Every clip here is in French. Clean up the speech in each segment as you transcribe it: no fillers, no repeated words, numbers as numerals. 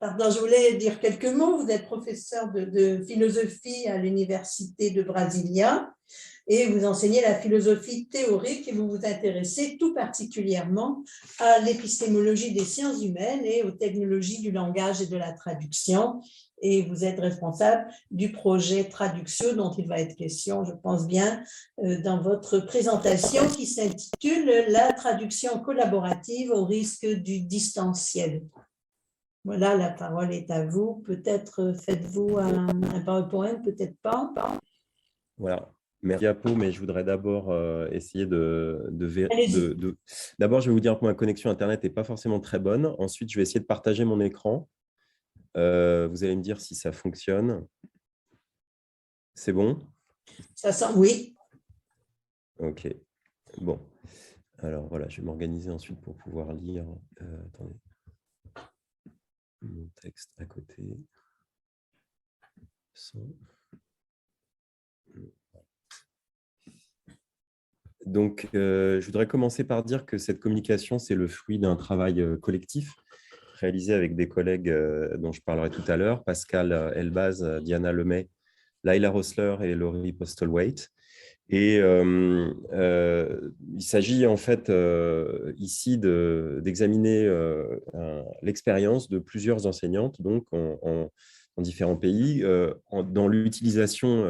Pardon, je voulais dire quelques mots. Vous êtes professeur de philosophie à l'Université de Brasilia et vous enseignez la philosophie théorique et vous vous intéressez tout particulièrement à l'épistémologie des sciences humaines et aux technologies du langage et de la traduction. Et vous êtes responsable du projet Traductio dont il va être question, je pense bien, dans votre présentation qui s'intitule « La traduction collaborative au risque du distanciel ». Voilà, la parole est à vous. Peut-être faites-vous un PowerPoint, peut-être pas. Voilà, merci à Pau, mais je voudrais d'abord essayer Allez-y. D'abord, je vais vous dire que ma connexion Internet n'est pas forcément très bonne. Ensuite, je vais essayer de partager mon écran. Vous allez me dire si ça fonctionne. C'est bon? Ça sent, oui. OK. Bon. Alors, voilà, je vais m'organiser ensuite pour pouvoir lire. Attendez. Mon texte à côté. Donc, je voudrais commencer par dire que cette communication, c'est le fruit d'un travail collectif réalisé avec des collègues dont je parlerai tout à l'heure, Pascal Elbaz, Diana Lemay, Laila Rossler et Laurie Postlethwaite. Et il s'agit en fait ici d'examiner l'expérience de plusieurs enseignantes donc en différents pays dans l'utilisation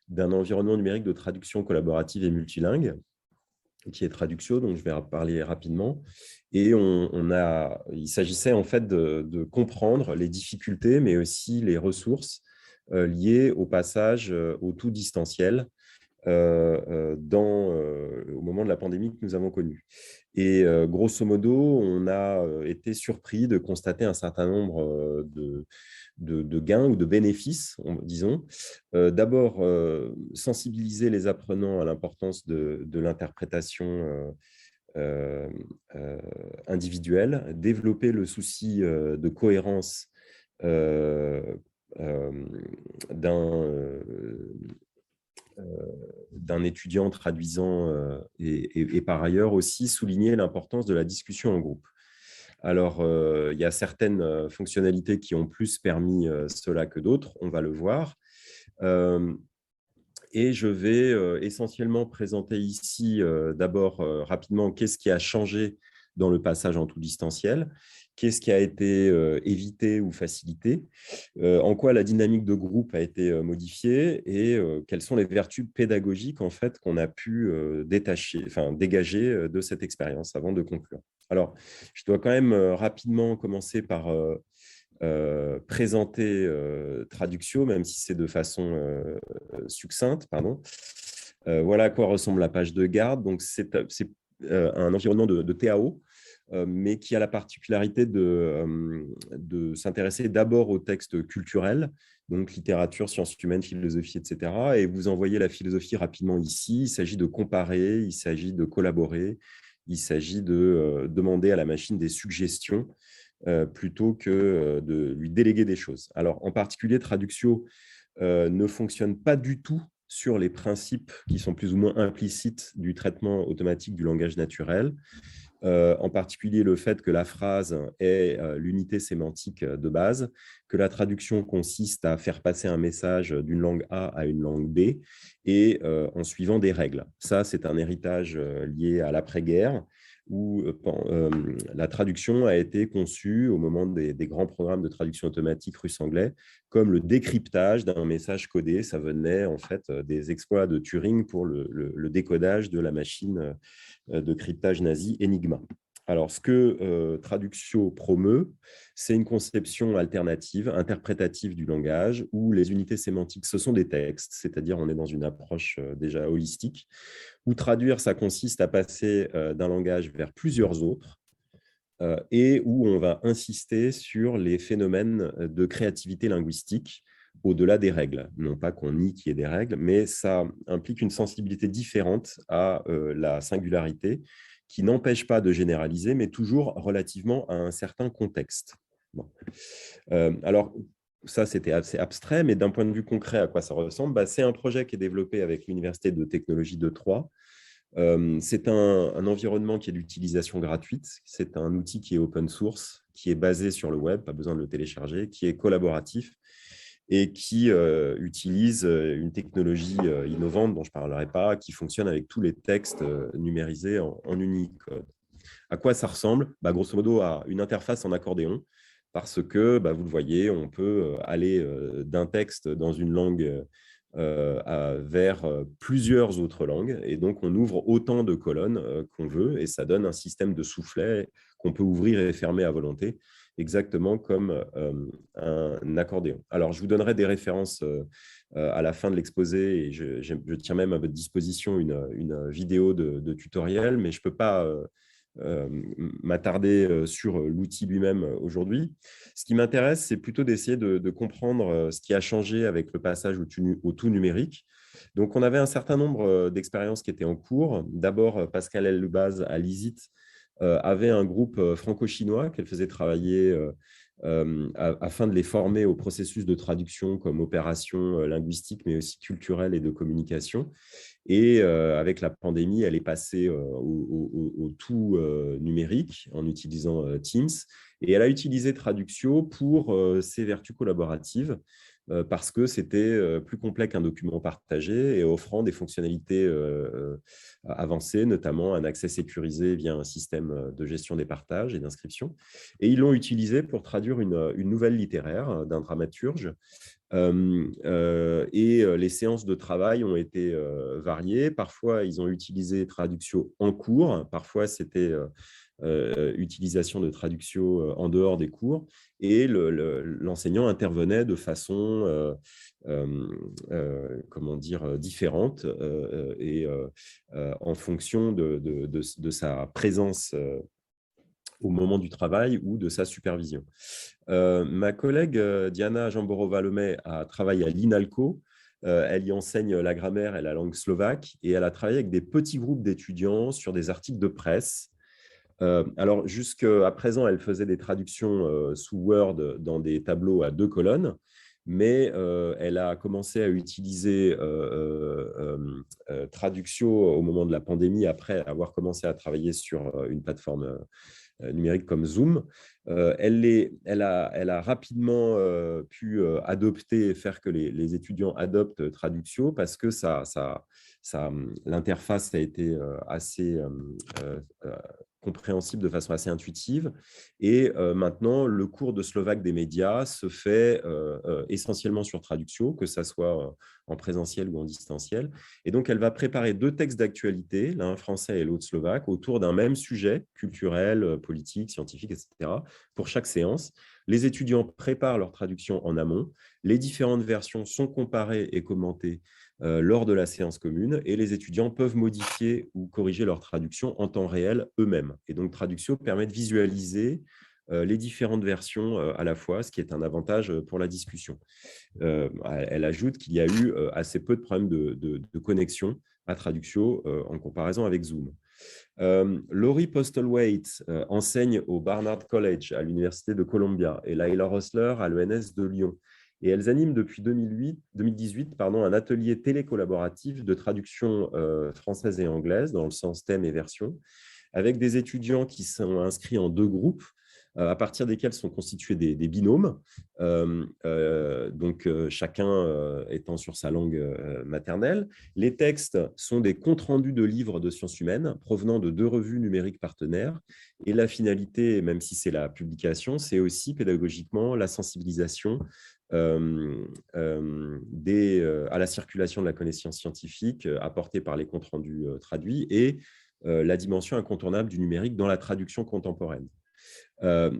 d'un environnement numérique de traduction collaborative et multilingue, qui est Traductio, donc je vais en parler rapidement. Et il s'agissait en fait de comprendre les difficultés, mais aussi les ressources liées au passage au tout distanciel au moment de la pandémie que nous avons connue. Et grosso modo, on a été surpris de constater un certain nombre de gains ou de bénéfices, disons. D'abord, sensibiliser les apprenants à l'importance de l'interprétation individuelle, développer le souci de cohérence d'un étudiant traduisant et par ailleurs aussi souligner l'importance de la discussion en groupe. Alors, il y a certaines fonctionnalités qui ont plus permis cela que d'autres, on va le voir. Et je vais essentiellement présenter ici d'abord rapidement qu'est-ce qui a changé dans le passage en tout distanciel, qu'est-ce qui a été évité ou facilité, en quoi la dynamique de groupe a été modifiée et quelles sont les vertus pédagogiques en fait, qu'on a pu dégager de cette expérience avant de conclure. Alors, je dois quand même rapidement commencer par présenter Traductio, même si c'est de façon succincte. Voilà à quoi ressemble la page de garde. Donc, c'est un environnement de TAO, mais qui a la particularité de s'intéresser d'abord aux textes culturels, donc littérature, sciences humaines, philosophie, etc. Et vous envoyez la philosophie rapidement ici. Il s'agit de comparer, il s'agit de collaborer, il s'agit de demander à la machine des suggestions plutôt que de lui déléguer des choses. Alors, en particulier, Traductio ne fonctionne pas du tout sur les principes qui sont plus ou moins implicites du traitement automatique du langage naturel, en particulier le fait que la phrase est l'unité sémantique de base, que la traduction consiste à faire passer un message d'une langue A à une langue B et en suivant des règles. Ça, c'est un héritage lié à l'après-guerre, où la traduction a été conçue au moment des grands programmes de traduction automatique russe-anglais comme le décryptage d'un message codé. Ça venait en fait des exploits de Turing pour le décodage de la machine de cryptage nazi Enigma. Alors, ce que Traductio promeut, c'est une conception alternative, interprétative du langage, où les unités sémantiques, ce sont des textes, c'est-à-dire on est dans une approche déjà holistique, où traduire, ça consiste à passer d'un langage vers plusieurs autres, et où on va insister sur les phénomènes de créativité linguistique au-delà des règles. Non pas qu'on nie qu'il y ait des règles, mais ça implique une sensibilité différente à la singularité, qui n'empêche pas de généraliser, mais toujours relativement à un certain contexte. Bon. Alors, ça, c'était assez abstrait, mais d'un point de vue concret, à quoi ça ressemble? C'est un projet qui est développé avec l'Université de technologie de Troyes. C'est un environnement qui est d'utilisation gratuite. C'est un outil qui est open source, qui est basé sur le web, pas besoin de le télécharger, qui est collaboratif et qui utilise une technologie innovante dont je ne parlerai pas, qui fonctionne avec tous les textes numérisés en Unicode. À quoi ça ressemble? Grosso modo, à une interface en accordéon, parce que, vous le voyez, on peut aller d'un texte dans une langue vers plusieurs autres langues. Et donc, on ouvre autant de colonnes qu'on veut et ça donne un système de soufflet qu'on peut ouvrir et fermer à volonté, exactement comme un accordéon. Alors, je vous donnerai des références à la fin de l'exposé et je tiens même à votre disposition une vidéo de tutoriel, mais je ne peux pas m'attarder sur l'outil lui-même aujourd'hui. Ce qui m'intéresse, c'est plutôt d'essayer de comprendre ce qui a changé avec le passage au tout numérique. Donc, on avait un certain nombre d'expériences qui étaient en cours. D'abord, Pascal Elbaz à l'ISIT avait un groupe franco-chinois qu'elle faisait travailler afin de les former au processus de traduction comme opération linguistique, mais aussi culturelle et de communication. Et avec la pandémie, elle est passée au tout numérique en utilisant Teams. Et elle a utilisé Traductio pour ses vertus collaboratives parce que c'était plus complet qu'un document partagé et offrant des fonctionnalités avancées, notamment un accès sécurisé via un système de gestion des partages et d'inscription. Et ils l'ont utilisé pour traduire une nouvelle littéraire d'un dramaturge. Les séances de travail ont été variées. Parfois, ils ont utilisé Traductio en cours. Parfois, c'était utilisation de Traductio en dehors des cours. Et l'enseignant intervenait de façon comment dire, différente et en fonction de sa présence au moment du travail ou de sa supervision. Ma collègue Diana Jamborova-Lemay a travaillé à l'INALCO. Elle y enseigne la grammaire et la langue slovaque et elle a travaillé avec des petits groupes d'étudiants sur des articles de presse. Alors, jusqu'à présent, elle faisait des traductions sous Word dans des tableaux à 2 colonnes, mais elle a commencé à utiliser Traductio au moment de la pandémie, après avoir commencé à travailler sur une plateforme numérique comme Zoom. Elle a rapidement pu adopter et faire que les étudiants adoptent Traductio parce que l'interface a été assez compréhensible de façon assez intuitive. Et maintenant, le cours de slovaque des médias se fait essentiellement sur Traductio, que ce soit en présentiel ou en distanciel. Et donc, elle va préparer 2 textes d'actualité, l'un français et l'autre slovaque, autour d'un même sujet, culturel, politique, scientifique, etc., pour chaque séance. Les étudiants préparent leur traduction en amont. Les différentes versions sont comparées et commentées lors de la séance commune et les étudiants peuvent modifier ou corriger leur traduction en temps réel eux-mêmes. Et donc, Traductio permet de visualiser les différentes versions à la fois, ce qui est un avantage pour la discussion. Elle ajoute qu'il y a eu assez peu de problèmes de connexion à Traductio en comparaison avec Zoom. Laurie Postlethwaite enseigne au Barnard College à l'Université de Columbia et Laila Rossler à l'ENS de Lyon. Et elles animent depuis 2018 un atelier télécollaboratif de traduction française et anglaise dans le sens thème et version, avec des étudiants qui sont inscrits en 2 groupes, à partir desquels sont constitués des binômes, chacun étant sur sa langue maternelle. Les textes sont des comptes rendus de livres de sciences humaines provenant de 2 revues numériques partenaires. Et la finalité, même si c'est la publication, c'est aussi pédagogiquement la sensibilisation à la circulation de la connaissance scientifique apportée par les comptes rendus traduits et la dimension incontournable du numérique dans la traduction contemporaine.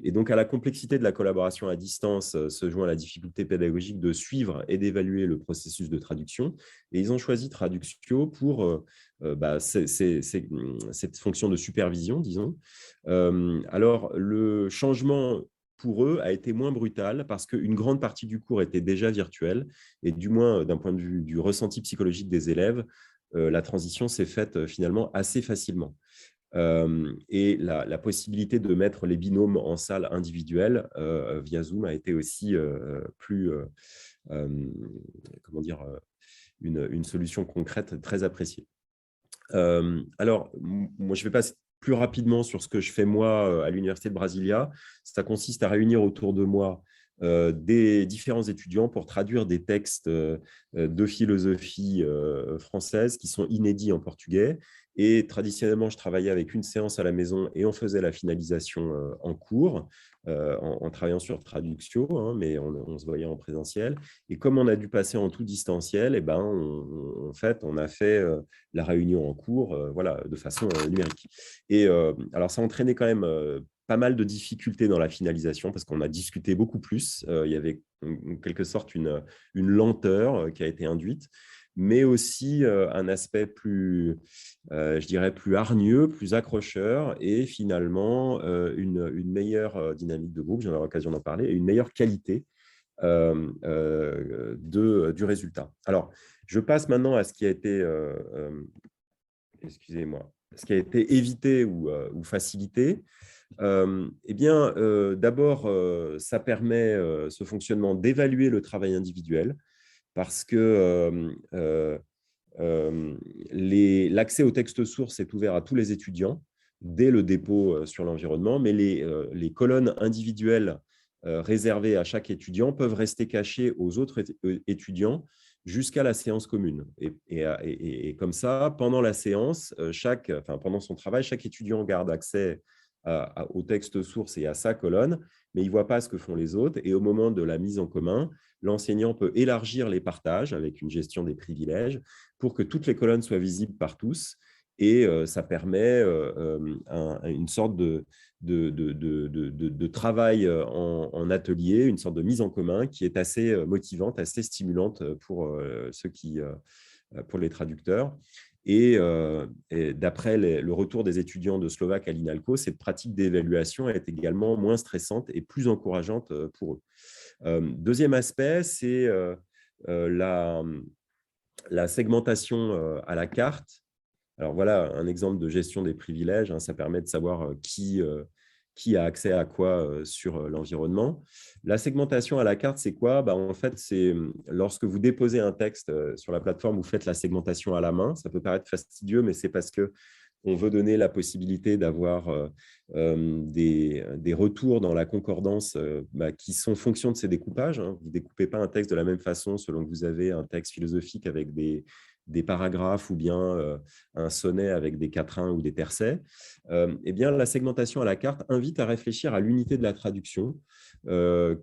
Et donc, à la complexité de la collaboration à distance se joint la difficulté pédagogique de suivre et d'évaluer le processus de traduction. Et ils ont choisi Traductio pour cette fonction de supervision, disons. Alors, le changement pour eux a été moins brutal parce qu'une grande partie du cours était déjà virtuelle et du moins d'un point de vue du ressenti psychologique des élèves, la transition s'est faite finalement assez facilement. Et la possibilité de mettre les binômes en salle individuelle via Zoom a été aussi une solution concrète très appréciée. Alors, moi, je ne vais pas plus rapidement sur ce que je fais moi à l'Université de Brasilia. Ça consiste à réunir autour de moi des différents étudiants pour traduire des textes de philosophie française qui sont inédits en portugais. Et traditionnellement, je travaillais avec une séance à la maison et on faisait la finalisation en cours, en travaillant sur Traductio, hein, mais on se voyait en présentiel. Et comme on a dû passer en tout distanciel, eh ben, en fait, on a fait la réunion en cours voilà, de façon numérique. Et alors, ça entraînait quand même pas mal de difficultés dans la finalisation parce qu'on a discuté beaucoup plus. Il y avait en quelque sorte une lenteur qui a été induite, mais aussi un aspect plus, je dirais, plus hargneux, plus accrocheur et finalement une meilleure dynamique de groupe, j'en aurai l'occasion d'en parler, et une meilleure qualité du résultat. Alors, je passe maintenant à ce qui a été, excusez-moi, ce qui a été évité ou facilité. Eh bien, d'abord, ça permet ce fonctionnement d'évaluer le travail individuel parce que l'accès au texte source est ouvert à tous les étudiants dès le dépôt sur l'environnement, mais les colonnes individuelles réservées à chaque étudiant peuvent rester cachées aux autres étudiants jusqu'à la séance commune. Et comme ça, pendant la séance, pendant son travail, chaque étudiant garde accès au texte source et à sa colonne, mais il ne voit pas ce que font les autres. Et au moment de la mise en commun, l'enseignant peut élargir les partages avec une gestion des privilèges pour que toutes les colonnes soient visibles par tous. Et ça permet une sorte de travail en atelier, une sorte de mise en commun qui est assez motivante, assez stimulante pour pour les traducteurs. Et d'après le retour des étudiants de Slovaque à l'INALCO, cette pratique d'évaluation est également moins stressante et plus encourageante pour eux. Deuxième aspect, c'est la segmentation à la carte. Alors voilà un exemple de gestion des privilèges, hein, ça permet de savoir qui a accès à quoi sur l'environnement. La segmentation à la carte, c'est quoi? En fait, c'est lorsque vous déposez un texte sur la plateforme, vous faites la segmentation à la main. Ça peut paraître fastidieux, mais c'est parce qu'on veut donner la possibilité d'avoir des retours dans la concordance qui sont fonction de ces découpages. Hein. Vous ne découpez pas un texte de la même façon selon que vous avez un texte philosophique avec des paragraphes ou bien un sonnet avec des quatrains ou des tercets. Eh bien, la segmentation à la carte invite à réfléchir à l'unité de la traduction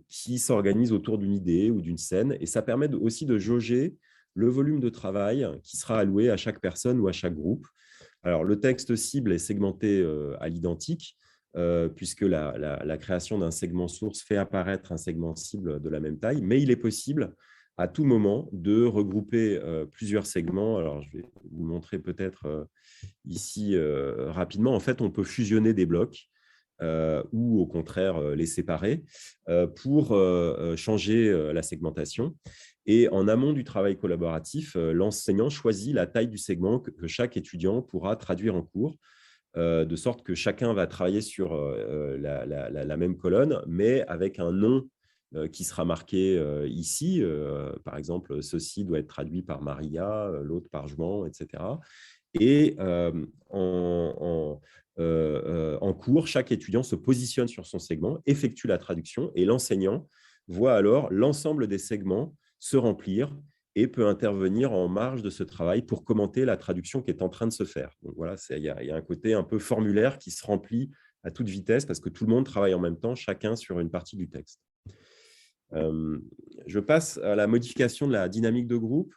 qui s'organise autour d'une idée ou d'une scène. Et ça permet aussi de jauger le volume de travail qui sera alloué à chaque personne ou à chaque groupe. Alors, le texte cible est segmenté à l'identique, puisque la création d'un segment source fait apparaître un segment cible de la même taille, mais il est possible à tout moment de regrouper plusieurs segments. Alors, je vais vous montrer peut-être ici rapidement. En fait, on peut fusionner des blocs ou au contraire les séparer pour changer la segmentation. Et en amont du travail collaboratif, l'enseignant choisit la taille du segment que chaque étudiant pourra traduire en cours, de sorte que chacun va travailler sur la même colonne, mais avec un nom qui sera marqué ici. Par exemple, ceci doit être traduit par Maria, l'autre par Juan, etc. Et en cours, chaque étudiant se positionne sur son segment, effectue la traduction et l'enseignant voit alors l'ensemble des segments se remplir et peut intervenir en marge de ce travail pour commenter la traduction qui est en train de se faire. Donc voilà, il y a un côté un peu formulaire qui se remplit à toute vitesse parce que tout le monde travaille en même temps, chacun sur une partie du texte. Je passe à la modification de la dynamique de groupe.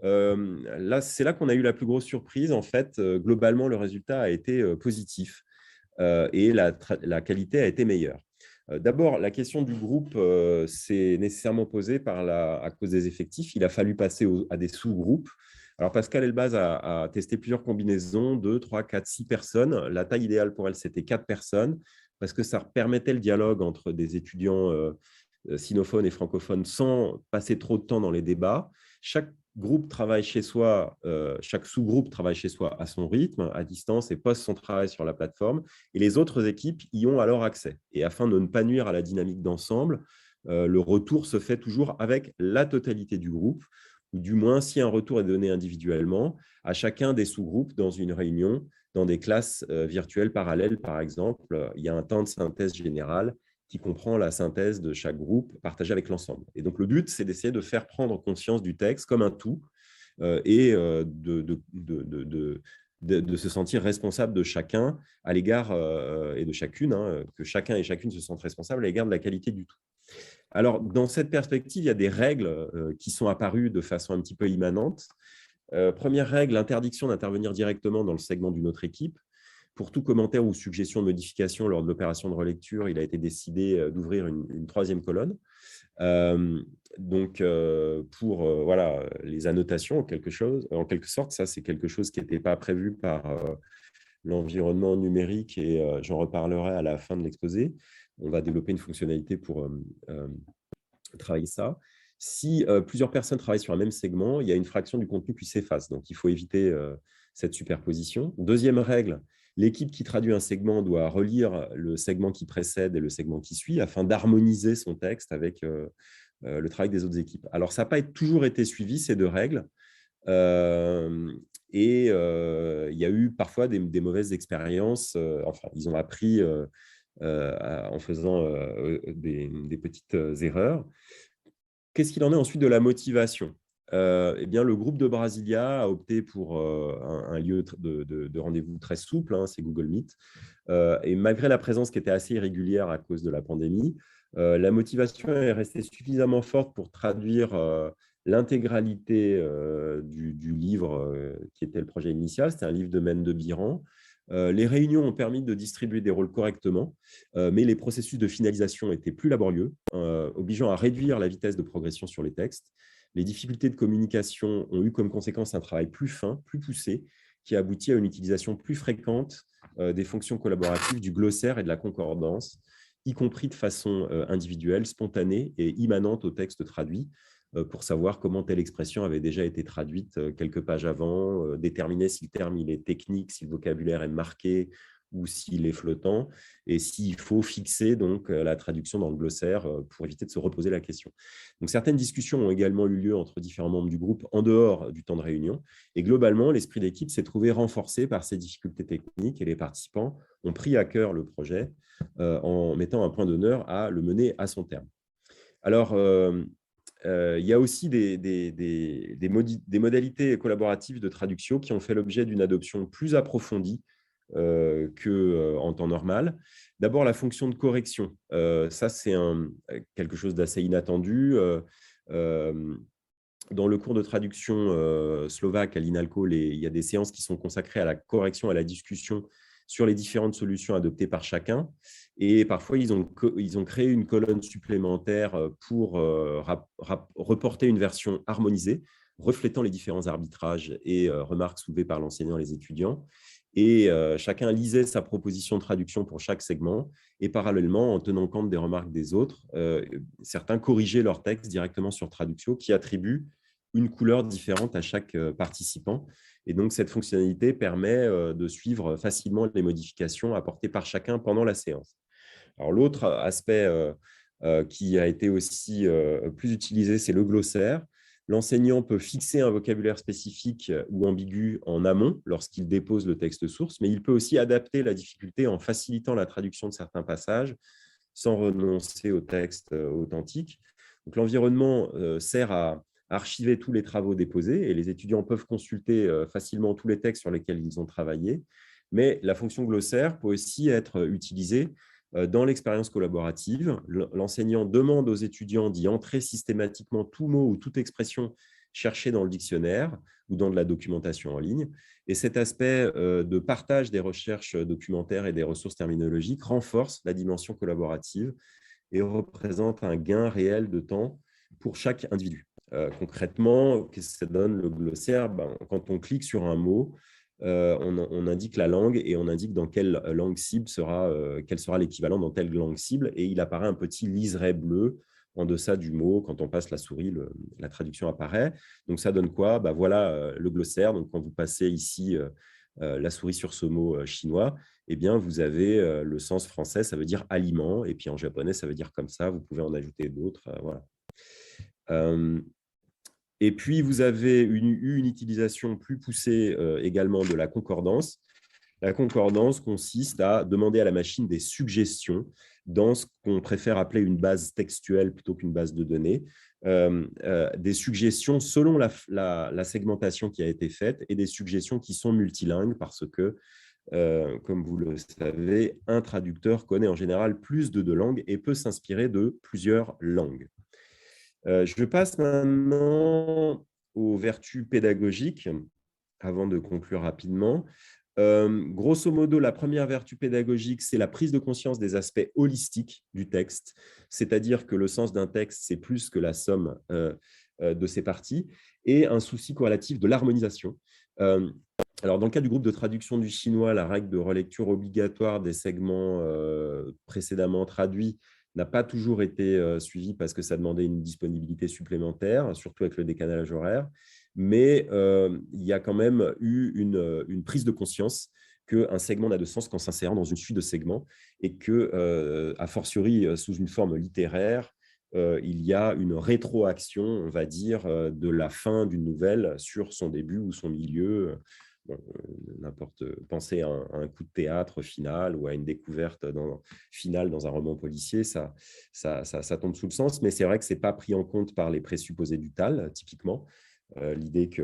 C'est là qu'on a eu la plus grosse surprise. En fait, globalement, le résultat a été positif et la qualité a été meilleure. D'abord, la question du groupe s'est nécessairement posée à cause des effectifs. Il a fallu passer à des sous-groupes. Alors, Pascal Elbaz a testé plusieurs combinaisons, 2, 3, 4, 6 personnes. La taille idéale pour elle, c'était 4 personnes, parce que ça permettait le dialogue entre des étudiants sinophones et francophones sans passer trop de temps dans les débats. Chaque groupe travaille chez soi, chaque sous-groupe travaille chez soi à son rythme, à distance, et poste son travail sur la plateforme. Et les autres équipes y ont alors accès. Et afin de ne pas nuire à la dynamique d'ensemble, le retour se fait toujours avec la totalité du groupe, ou du moins, si un retour est donné individuellement, à chacun des sous-groupes dans une réunion dans des classes virtuelles parallèles, par exemple. Il y a un temps de synthèse générale qui comprend la synthèse de chaque groupe partagée avec l'ensemble. Et donc, le but, c'est d'essayer de faire prendre conscience du texte comme un tout et de se sentir responsable de chacun à l'égard et de chacune, que chacun et chacune se sentent responsables à l'égard de la qualité du tout. Alors, dans cette perspective, il y a des règles qui sont apparues de façon un petit peu immanente. Première règle, l'interdiction d'intervenir directement dans le segment d'une autre équipe. Pour tout commentaire ou suggestion de modification lors de l'opération de relecture, il a été décidé d'ouvrir une troisième colonne. Donc, pour voilà, les annotations, en quelque sorte, ça, c'est quelque chose qui n'était pas prévu par l'environnement numérique et j'en reparlerai à la fin de l'exposé. On va développer une fonctionnalité pour travailler ça. Si plusieurs personnes travaillent sur un même segment, il y a une fraction du contenu qui s'efface. Donc, il faut éviter cette superposition. Deuxième règle, l'équipe qui traduit un segment doit relire le segment qui précède et le segment qui suit afin d'harmoniser son texte avec le travail des autres équipes. Alors, ça n'a pas toujours été suivi, ces deux règles. Et il y a eu parfois des mauvaises expériences. Enfin, ils ont appris en faisant des petites erreurs. Qu'est-ce qu'il en est ensuite de la motivation? Eh bien, le groupe de Brasilia a opté pour un lieu de rendez-vous très souple, c'est Google Meet. Et malgré la présence qui était assez irrégulière à cause de la pandémie, la motivation est restée suffisamment forte pour traduire l'intégralité du livre qui était le projet initial. C'était un livre de Mende de Biran. Les réunions ont permis de distribuer des rôles correctement, mais les processus de finalisation étaient plus laborieux, obligeant à réduire la vitesse de progression sur les textes. Les difficultés de communication ont eu comme conséquence un travail plus fin, plus poussé, qui a abouti à une utilisation plus fréquente des fonctions collaboratives du glossaire et de la concordance, y compris de façon individuelle, spontanée et immanente au texte traduit, pour savoir comment telle expression avait déjà été traduite quelques pages avant, déterminer si le terme il est technique, si le vocabulaire est marqué ou s'il est flottant, et s'il faut fixer donc la traduction dans le glossaire pour éviter de se reposer la question. Donc, certaines discussions ont également eu lieu entre différents membres du groupe en dehors du temps de réunion, et globalement, l'esprit d'équipe s'est trouvé renforcé par ces difficultés techniques et les participants ont pris à cœur le projet en mettant un point d'honneur à le mener à son terme. Alors, il y a aussi des modalités collaboratives de traduction qui ont fait l'objet d'une adoption plus approfondie qu'en temps normal. D'abord, la fonction de correction. Ça, c'est quelque chose d'assez inattendu. Dans le cours de traduction slovaque à l'INALCO, il y a des séances qui sont consacrées à la correction, à la discussion sur les différentes solutions adoptées par chacun. Et parfois, ils ont créé une colonne supplémentaire pour reporter une version harmonisée, reflétant les différents arbitrages et remarques soulevées par l'enseignant et les étudiants. Et chacun lisait sa proposition de traduction pour chaque segment. Et parallèlement, en tenant compte des remarques des autres, certains corrigeaient leur texte directement sur Traduxio, qui attribue une couleur différente à chaque participant. Et donc, cette fonctionnalité permet de suivre facilement les modifications apportées par chacun pendant la séance. Alors, l'autre aspect qui a été aussi plus utilisé, c'est le glossaire. L'enseignant peut fixer un vocabulaire spécifique ou ambigu en amont lorsqu'il dépose le texte source, mais il peut aussi adapter la difficulté en facilitant la traduction de certains passages sans renoncer au texte authentique. Donc, l'environnement sert à archiver tous les travaux déposés et les étudiants peuvent consulter facilement tous les textes sur lesquels ils ont travaillé. Mais la fonction glossaire peut aussi être utilisée dans l'expérience collaborative. L'enseignant demande aux étudiants d'y entrer systématiquement tout mot ou toute expression cherchée dans le dictionnaire ou dans de la documentation en ligne. Et cet aspect de partage des recherches documentaires et des ressources terminologiques renforce la dimension collaborative et représente un gain réel de temps pour chaque individu. Concrètement, qu'est-ce que ça donne le glossaire? Quand on clique sur un mot, on indique la langue et on indique dans quelle langue cible quel sera l'équivalent dans telle langue cible. Et il apparaît un petit liseré bleu en deçà du mot. Quand on passe la souris, la traduction apparaît. Donc, ça donne quoi? Voilà le glossaire. Donc, quand vous passez ici la souris sur ce mot chinois, eh bien, vous avez le sens français, ça veut dire aliment. Et puis, en japonais, ça veut dire comme ça. Vous pouvez en ajouter d'autres. Voilà. Et puis, vous avez eu une utilisation plus poussée également de la concordance. La concordance consiste à demander à la machine des suggestions dans ce qu'on préfère appeler une base textuelle plutôt qu'une base de données, des suggestions selon la segmentation qui a été faite et des suggestions qui sont multilingues parce que, comme vous le savez, un traducteur connaît en général plus de 2 langues et peut s'inspirer de plusieurs langues. Je passe maintenant aux vertus pédagogiques avant de conclure rapidement. Grosso modo, la première vertu pédagogique, c'est la prise de conscience des aspects holistiques du texte, c'est-à-dire que le sens d'un texte, c'est plus que la somme de ses parties, et un souci corrélatif de l'harmonisation. Alors, dans le cas du groupe de traduction du chinois, la règle de relecture obligatoire des segments précédemment traduits n'a pas toujours été suivie parce que ça demandait une disponibilité supplémentaire, surtout avec le décalage horaire. Mais il y a quand même eu une prise de conscience qu'un segment n'a de sens qu'en s'insérant dans une suite de segments et que, a fortiori, sous une forme littéraire, il y a une rétroaction, on va dire, de la fin d'une nouvelle sur son début ou son milieu. Bon, pensez à un coup de théâtre final ou à une découverte finale dans un roman policier, ça tombe sous le sens, mais c'est vrai que ce n'est pas pris en compte par les présupposés du TAL, typiquement. L'idée que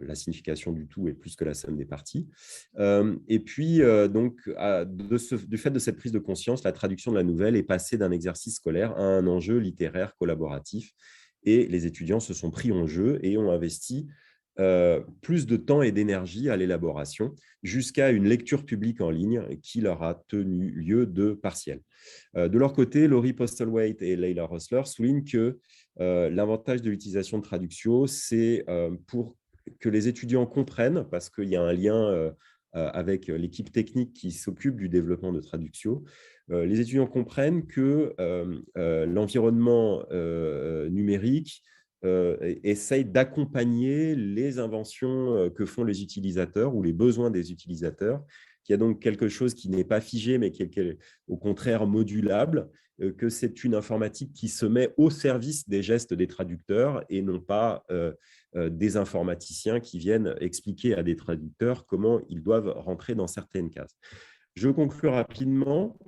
la signification du tout est plus que la somme des parties. Et puis, donc, du fait de cette prise de conscience, la traduction de la nouvelle est passée d'un exercice scolaire à un enjeu littéraire collaboratif. Et les étudiants se sont pris en jeu et ont investi plus de temps et d'énergie à l'élaboration, jusqu'à une lecture publique en ligne qui leur a tenu lieu de partiel. De leur côté, Laurie Postlethwaite et Leila Rossler soulignent que l'avantage de l'utilisation de Traductio, c'est pour que les étudiants comprennent, parce qu'il y a un lien avec l'équipe technique qui s'occupe du développement de Traductio, les étudiants comprennent que l'environnement numérique essaye d'accompagner les inventions que font les utilisateurs ou les besoins des utilisateurs, qu'il y a donc quelque chose qui n'est pas figé, mais qui est au contraire modulable, que c'est une informatique qui se met au service des gestes des traducteurs et non pas des informaticiens qui viennent expliquer à des traducteurs comment ils doivent rentrer dans certaines cases. Je conclue rapidement.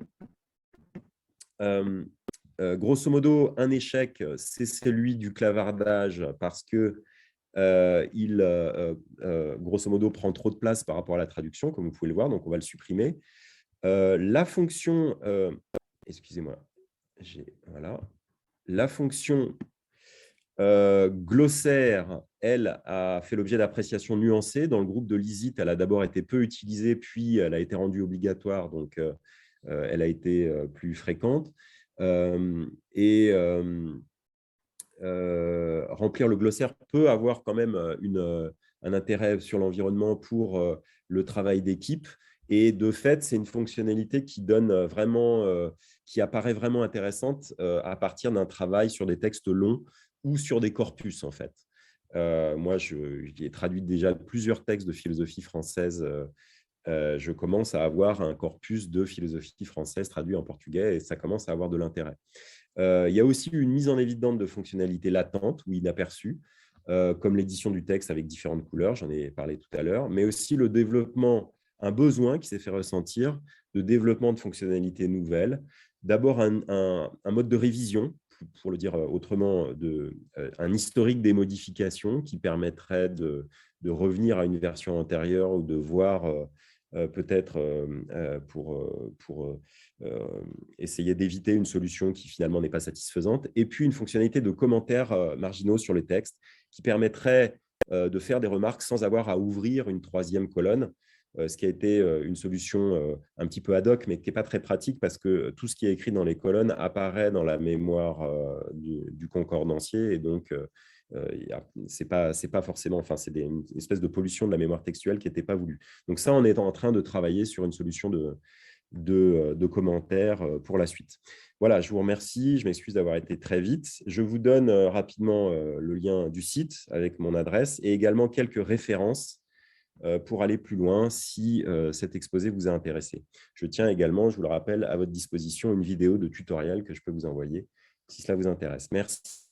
Grosso modo, un échec, c'est celui du clavardage parce que grosso modo, prend trop de place par rapport à la traduction, comme vous pouvez le voir, donc on va le supprimer. La fonction, excusez-moi, voilà. La fonction glossaire, elle, a fait l'objet d'appréciations nuancées. Dans le groupe de l'ISIT, elle a d'abord été peu utilisée, puis elle a été rendue obligatoire, donc elle a été plus fréquente. Remplir le glossaire peut avoir quand même un intérêt sur l'environnement pour le travail d'équipe. Et de fait, c'est une fonctionnalité qui qui apparaît vraiment intéressante à partir d'un travail sur des textes longs ou sur des corpus, en fait. Moi, j'ai traduit déjà plusieurs textes de philosophie française. Je commence à avoir un corpus de philosophie française traduit en portugais et ça commence à avoir de l'intérêt. Il y a aussi une mise en évidence de fonctionnalités latentes ou inaperçues, comme l'édition du texte avec différentes couleurs, j'en ai parlé tout à l'heure, mais aussi le développement, un besoin qui s'est fait ressentir de développement de fonctionnalités nouvelles. D'abord, un mode de révision, pour le dire autrement, un historique des modifications qui permettrait de revenir à une version antérieure ou de voir peut-être pour essayer d'éviter une solution qui finalement n'est pas satisfaisante. Et puis une fonctionnalité de commentaires marginaux sur les textes qui permettrait de faire des remarques sans avoir à ouvrir une troisième colonne, ce qui a été une solution un petit peu ad hoc, mais qui n'est pas très pratique parce que tout ce qui est écrit dans les colonnes apparaît dans la mémoire du concordancier et donc c'est pas forcément, enfin, c'est une espèce de pollution de la mémoire textuelle qui n'était pas voulue. Donc ça, on est en train de travailler sur une solution de commentaires pour la suite. Voilà, je vous remercie. Je m'excuse d'avoir été très vite. Je vous donne rapidement le lien du site avec mon adresse et également quelques références pour aller plus loin si cet exposé vous a intéressé. Je tiens également, je vous le rappelle, à votre disposition une vidéo de tutoriel que je peux vous envoyer si cela vous intéresse. Merci.